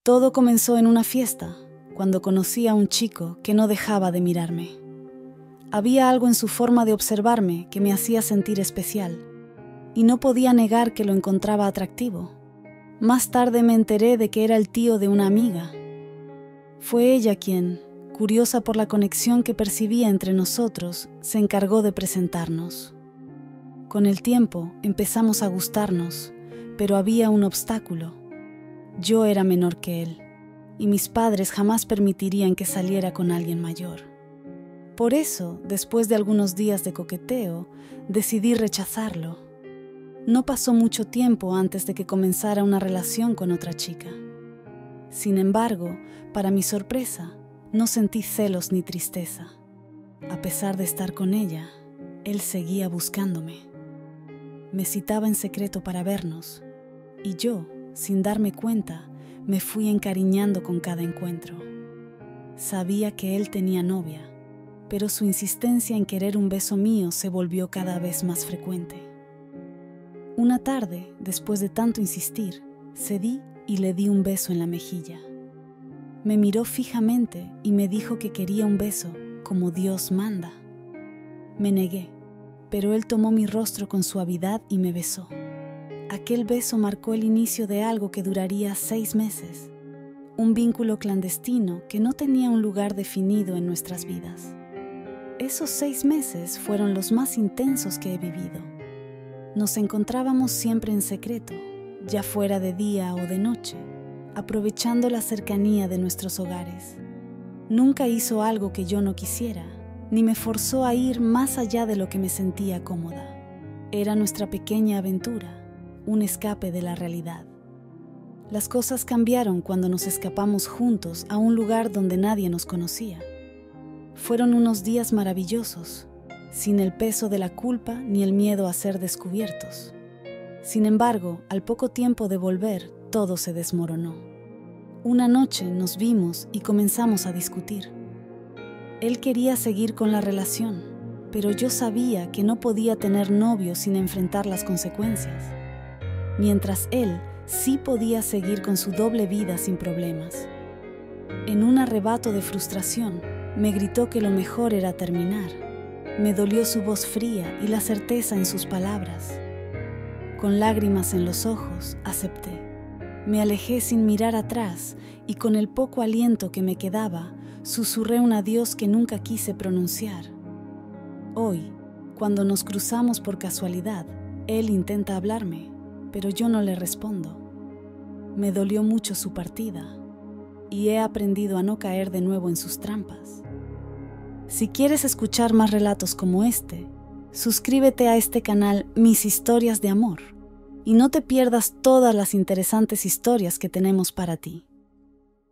Todo comenzó en una fiesta, cuando conocí a un chico que no dejaba de mirarme. Había algo en su forma de observarme que me hacía sentir especial, y no podía negar que lo encontraba atractivo. Más tarde me enteré de que era el tío de una amiga. Fue ella quien, curiosa por la conexión que percibía entre nosotros, se encargó de presentarnos. Con el tiempo empezamos a gustarnos, pero había un obstáculo. Yo era menor que él, y mis padres jamás permitirían que saliera con alguien mayor. Por eso, después de algunos días de coqueteo, decidí rechazarlo. No pasó mucho tiempo antes de que comenzara una relación con otra chica. Sin embargo, para mi sorpresa, no sentí celos ni tristeza. A pesar de estar con ella, él seguía buscándome. Me citaba en secreto para vernos, y yo, sin darme cuenta, me fui encariñando con cada encuentro. Sabía que él tenía novia, pero su insistencia en querer un beso mío se volvió cada vez más frecuente. Una tarde, después de tanto insistir, cedí y le di un beso en la mejilla. Me miró fijamente y me dijo que quería un beso como Dios manda. Me negué, pero él tomó mi rostro con suavidad y me besó. Aquel beso marcó el inicio de algo que duraría 6 meses, un vínculo clandestino que no tenía un lugar definido en nuestras vidas. Esos 6 meses fueron los más intensos que he vivido. Nos encontrábamos siempre en secreto, ya fuera de día o de noche, aprovechando la cercanía de nuestros hogares. Nunca hizo algo que yo no quisiera, ni me forzó a ir más allá de lo que me sentía cómoda. Era nuestra pequeña aventura, un escape de la realidad. Las cosas cambiaron cuando nos escapamos juntos a un lugar donde nadie nos conocía. Fueron unos días maravillosos, sin el peso de la culpa ni el miedo a ser descubiertos. Sin embargo, al poco tiempo de volver, todo se desmoronó. Una noche nos vimos y comenzamos a discutir. Él quería seguir con la relación, pero yo sabía que no podía tener novio sin enfrentar las consecuencias, mientras él sí podía seguir con su doble vida sin problemas. En un arrebato de frustración, me gritó que lo mejor era terminar. Me dolió su voz fría y la certeza en sus palabras. Con lágrimas en los ojos, acepté. Me alejé sin mirar atrás y con el poco aliento que me quedaba, susurré un adiós que nunca quise pronunciar. Hoy, cuando nos cruzamos por casualidad, él intenta hablarme, pero yo no le respondo. Me dolió mucho su partida y he aprendido a no caer de nuevo en sus trampas. Si quieres escuchar más relatos como este, suscríbete a este canal Mis Historias de Amor y no te pierdas todas las interesantes historias que tenemos para ti.